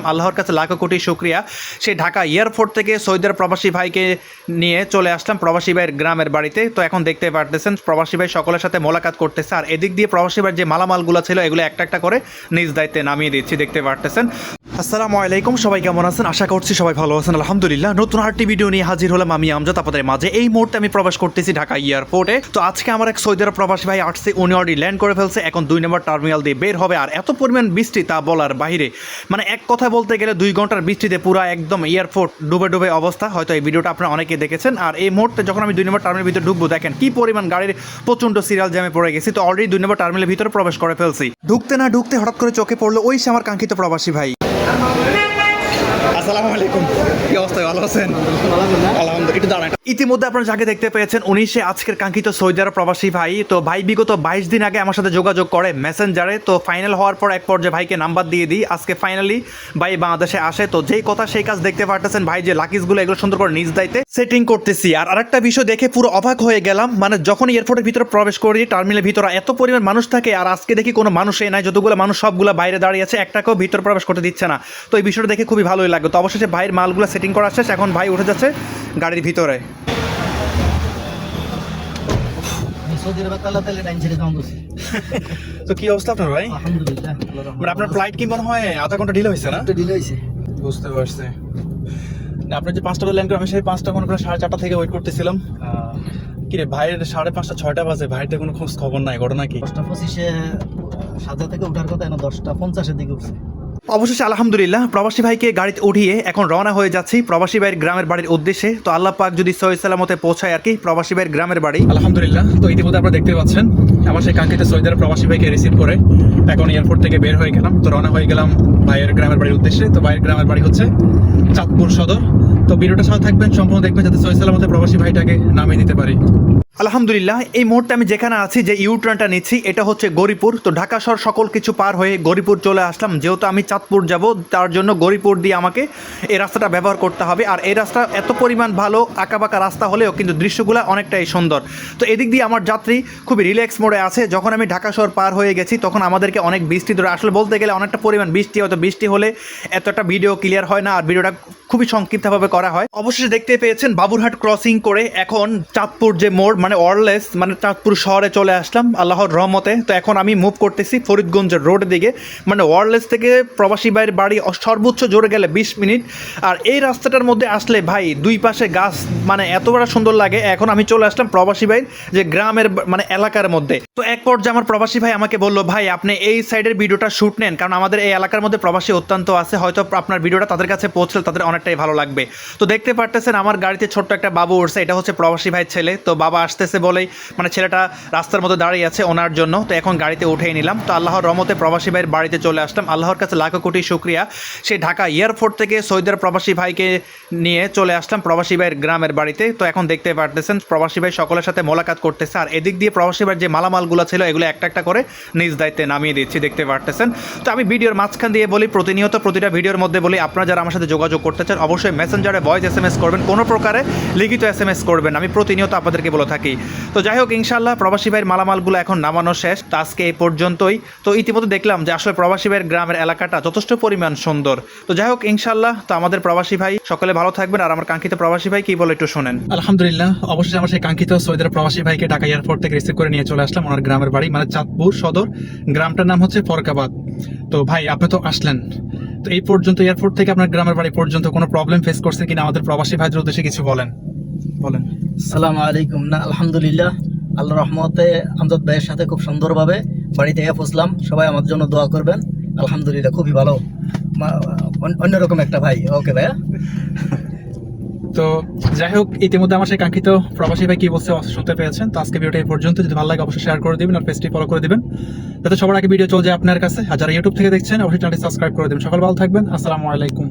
আল্লাহর কাছে লাখো কোটি শুকরিয়া। সেই ঢাকা এয়ারপোর্ট থেকে সৌদির প্রবাসী ভাইকে নিয়ে চলে আসলাম প্রবাসী ভাইয়ের গ্রামের বাড়িতে। তো এখন দেখতে পারতেছেন প্রবাসী ভাই সকলের সাথে মোলাকাত করতেছে, আর এদিক দিয়ে প্রবাসী ভাইয়ের যে মালামালগুলো ছিল এগুলো একটা একটা করে নিজ দায়িত্বে নামিয়ে দিচ্ছি, দেখতে পারতেছেন। আসসালামু আলাইকুম, সবাই কেমন আছেন? আশা করছি সবাই ভালো আছেন, আলহামদুলিল্লাহ। নতুন আরেকটি ভিডিও নিয়ে হাজির হলাম আমি আমজাদ আপনাদের মাঝে। এই মুহূর্তে আমি প্রবেশ করতেছি ঢাকা এয়ারপোর্টে। তো আজকে আমার এক সৌদি আরব প্রবাসী ভাই আসছে, উনি অলরেডি ল্যান্ড করে ফেলছে, এখন 2 নম্বর টার্মিনাল দিয়ে বের হবে। আর এত পরিমাণ বৃষ্টি তা বলার বাইরে, মানে এক কথা বলতে গেলে 2 ঘন্টার বৃষ্টিতে পুরো একদম এয়ারপোর্ট ডুবে ডুবে অবস্থা। হয়তো এই ভিডিওটা আপনারা অনেকে দেখেছেন। আর এই মুহূর্তে যখন আমি 2 নম্বর টার্মিনালের ভিতরে ঢুকবো, দেখেন কি পরিমাণ গাড়ির প্রচণ্ড সিরিয়াল জ্যামে পড়ে গেছি। তো অলরেডি 2 নম্বর টার্মিনালের ভিতরে প্রবেশ করে ফেলছি। ঢুকতে না ঢুকতে হঠাৎ করে চোখে পড়লো ওই সে আমার কাঙ্ক্ষিত প্রবাসী ভাই। আসসালামু আলাইকুম, কি অবস্থা? ভালো আছেন? আলহামদুলিল্লাহ। একটু দাঁড়ান। ইতিমধ্যে আপনারা যাকে দেখতে পেয়েছেন উনি সে আজকের কাঙ্ক্ষিত সৌদি আরব প্রবাসী ভাই। তো ভাই বিগত 22 দিন আগে আমার সাথে যোগাযোগ করে মেসেঞ্জারে। তো ফাইনাল হওয়ার পর এক পর্যায়ে ভাইকে নাম্বার দিয়ে দিই। আজকে ফাইনালি ভাই বাংলাদেশে আসে। তো যেই কথা সেই কাজ, দেখতে পারতেছেন ভাই যে লাকিজগুলো এগুলো সুন্দর করে নিজ দায়িত্বে সেটিং করতেছি। আর আরেকটা বিষয় দেখে পুরো অবাক হয়ে গেলাম, মানে যখন এয়ারপোর্টের ভিতরে প্রবেশ করি টার্মিনালের ভিতরে এত পরিমাণ মানুষ থাকে, আর আজকে দেখি কোনো মানুষই নাই। যতগুলো মানুষ সবগুলো বাইরে দাঁড়িয়ে আছে, একটাকেও ভিতরে প্রবেশ করতে দিচ্ছে না। তো এই বিষয়টা দেখে খুবই ভালোই লাগলো। তো অবশেষে ভাইয়ের মালগুলো সেটিং করা শেষ, এখন ভাই উঠে যাচ্ছে গাড়ির ভিতরে। তো কি অবস্থা আপনার ভাই? আলহামদুলিল্লাহ, মানে আপনার ফ্লাইট কি মনে হয় আধা ঘন্টা ডিলে হয়েছে না? ডিলে হয়েছে। বুঝতে পারছি। আপনার যে 5টা ল্যান্ড করে আমি সেই 5টা মনে করে 4:30 থেকে ওয়েট করতেছিলাম। কি রে ভাইয়ের 5:30 6টা বাজে, ভাইয়ের তো কোনো খোঁজ খবর নাই, ঘটনা কি? 10:25 সাজা থেকে ওঠার কথা, না 10:50 দিকে উঠছে। অবশেষে আলহামদুলিল্লাহ প্রবাসী ভাইকে গাড়িতে উঠিয়ে এখন রওনা হয়ে যাচ্ছি প্রবাসী ভাইয়ের গ্রামের বাড়ির উদ্দেশ্যে। তো আল্লাহ পাক যদি সহি সালামতে পৌঁছায় আর কি প্রবাসী ভাইয়ের গ্রামের বাড়ি। আলহামদুলিল্লাহ। তো ইতিমধ্যে আপনারা দেখতে পাচ্ছেন আমার সেই কাঙ্ক্ষিত সৌদি আরব প্রবাসী ভাইকে রিসিভ করে এখন এয়ারপোর্ট থেকে বের হয়ে গেলাম। তো রওনা হয়ে গেলাম ভাইয়ের গ্রামের বাড়ির উদ্দেশ্যে। তো ভাইয়ের গ্রামের বাড়ি হচ্ছে চাঁদপুর সদর। তো ভিডিওটা সাথে থাকবেন, সম্পূর্ণ দেখবেন যাতে সহি সালামতে প্রবাসী ভাইটাকে নামিয়ে দিতে পারি। আলহামদুলিল্লাহ। এই মুহূর্তে আমি যেখানে আছি, যে ইউটার্নটা নিচ্ছি, এটা হচ্ছে গরিপুর। তো ঢাকা শহর সকল কিছু পার হয়ে গরিপুর চলে আসলাম। যেহেতু আমি চাঁদপুর যাব, তার জন্য গরিপুর দিয়ে আমাকে এই রাস্তাটা ব্যবহার করতে হবে। আর এই রাস্তা এত পরিমাণ ভালো, আঁকাবাঁকা রাস্তা হলেও কিন্তু দৃশ্যগুলো অনেকটাই সুন্দর। তো এদিক দিয়ে আমার যাত্রী খুবই রিল্যাক্স মোডে আছে। যখন আমি ঢাকা শহর পার হয়ে গেছি তখন আমাদেরকে অনেক বৃষ্টি ধরে, আসলে বলতে গেলে অনেকটা পরিমাণ বৃষ্টি, হয়তো বৃষ্টি হলে এতটা ভিডিও ক্লিয়ার হয় না, আর ভিডিওটা খুবই সংক্ষিপ্তভাবে করা হয়। অবশেষে দেখতে পেয়েছেন বাবুরহাট ক্রসিং করে এখন চাঁদপুর যে মোড়, মানে ওয়ারলেস, মানে চাঁদপুর শহরে চলে আসলাম আল্লাহর রহমতে। তো এখন আমি মুভ করতেছি ফরিদগঞ্জের রোডের দিকে, মানে ওয়ারলেস থেকে প্রবাসী ভাইয়ের বাড়ি সর্বোচ্চ জোরে গেলে 20 মিনিট। আর এই রাস্তাটার মধ্যে আসলে ভাই দুই পাশে গাছ, মানে এত বড় সুন্দর লাগে। এখন আমি চলে আসলাম প্রবাসী ভাইয়ের যে গ্রামের মানে এলাকার মধ্যে। তো এক পর্যায়ে আমার প্রবাসী ভাই আমাকে বললো, ভাই আপনি এই সাইডের ভিডিওটা শ্যুট নেন, কারণ আমাদের এই এলাকার মধ্যে প্রবাসী অত্যন্ত আছে, হয়তো আপনার ভিডিওটা তাদের কাছে পৌঁছলে তাদের অনেকটাই ভালো লাগবে। তো দেখতে পারতেছেন আমার গাড়িতে ছোট্ট একটা বাবু উঠছে, এটা হচ্ছে প্রবাসী ভাইয়ের ছেলে। তো বাবা আসতেছে বলেই মানে ছেলেটা রাস্তার মধ্যে দাঁড়িয়ে আছে ওনার জন্য। তো এখন গাড়িতে উঠেই নিলাম। তো আল্লাহর রহমতে প্রবাসী ভাইয়ের বাড়িতে চলে আসলাম। আল্লাহর কাছে লাখো কোটি শুকরিয়া। সেই ঢাকা এয়ারপোর্ট থেকে সৌদি আরব প্রবাসী ভাইকে নিয়ে চলে আসলাম প্রবাসী ভাইয়ের গ্রামের বাড়িতে। তো এখন দেখতে পারতেছেন প্রবাসী ভাই সকলের সাথে মোলাকাত করতেছে, আর এদিক দিয়ে প্রবাসী ভাইয়ের যে মালামালগুলো ছিল এগুলো একটা একটা করে নিজ দায়িত্বে নামিয়ে দিচ্ছি, দেখতে পারতেছেন। তো আমি ভিডিওর মাঝখান দিয়ে বলি, প্রতিনিয়ত প্রতিটা ভিডিওর মধ্যে বলি, আপনারা যারা আমার সাথে যোগাযোগ করতে চান অবশ্যই মেসেঞ্জারে ভয়েস SMS করবেন, কোনো প্রকারে লিখিত SMS করবেন, আমি প্রতিনিয়ত আপনাদেরকে বলে থাকি। তো যাই হোক, ইনশাআল্লাহ প্রবাসী ভাইয়ের মালামালগুলো এখন নামানো শেষ। তো আজকে এই পর্যন্তই। তো ইতিমধ্যে দেখলাম যে আসলে প্রবাসী ভাইয়ের গ্রামের এলাকাটা যথেষ্ট পরিমাণ সুন্দর। তো যাই হোক ইনশাআল্লাহ, তো আমাদের প্রবাসী ভাই সকলে ভালো থাকবেন। আর আমার কাঙ্ক্ষিত প্রবাসী ভাই কি বলে একটু শোনেন। আলহামদুলিল্লাহ, অবশ্যই আমার সেই কাঙ্ক্ষিত সৌদি আরব প্রবাসী ভাইকে ঢাকা এয়ারপোর্ট থেকে রিসিভ করে নিয়ে চলে আসলাম ওনার গ্রামের বাড়ি, মানে চাঁদপুর সদর। গ্রামটার নাম হচ্ছে ফরকাবাদ। তো ভাই আপনি তো আসলেন, তো এই পর্যন্ত এয়ারপোর্ট থেকে আপনার গ্রামের বাড়ি পর্যন্ত কোনো প্রবলেম ফেস করছেন কিনা আমাদের প্রবাসী ভাইদের উদ্দেশ্যে কিছু বলেন। আসসালামু আলাইকুম। না আলহামদুলিল্লাহ, আল্লাহর রহমতে আমজাদ ভাইয়ের সাথে খুব সুন্দরভাবে বাড়িতে পৌঁছলাম। সবাই আমাদের জন্য দোয়া করবেন। আলহামদুলিল্লাহ, খুবই ভালো, অন্যরকম একটা ভাই। ওকে ভাইয়া। তো যাই হোক, ইতিমধ্যে আমার সেই কাঙ্ক্ষিত প্রবাসী ভাই কি বলছে শুনতে পেয়েছেন। তো আজকে ভিডিওটা এই পর্যন্ত। যদি ভালো লাগে অবশ্যই শেয়ার করে দিবেন আর পেজটি ফলো করে দিবেন, যাতে সবার আগে ভিডিও চলে যায় আপনার কাছে। আর যারা ইউটিউব থেকে দেখছেন অবশ্যই চ্যানেলটি সাবস্ক্রাইব করে দিবেন। সকল ভালো থাকবেন। আসসালামু আলাইকুম।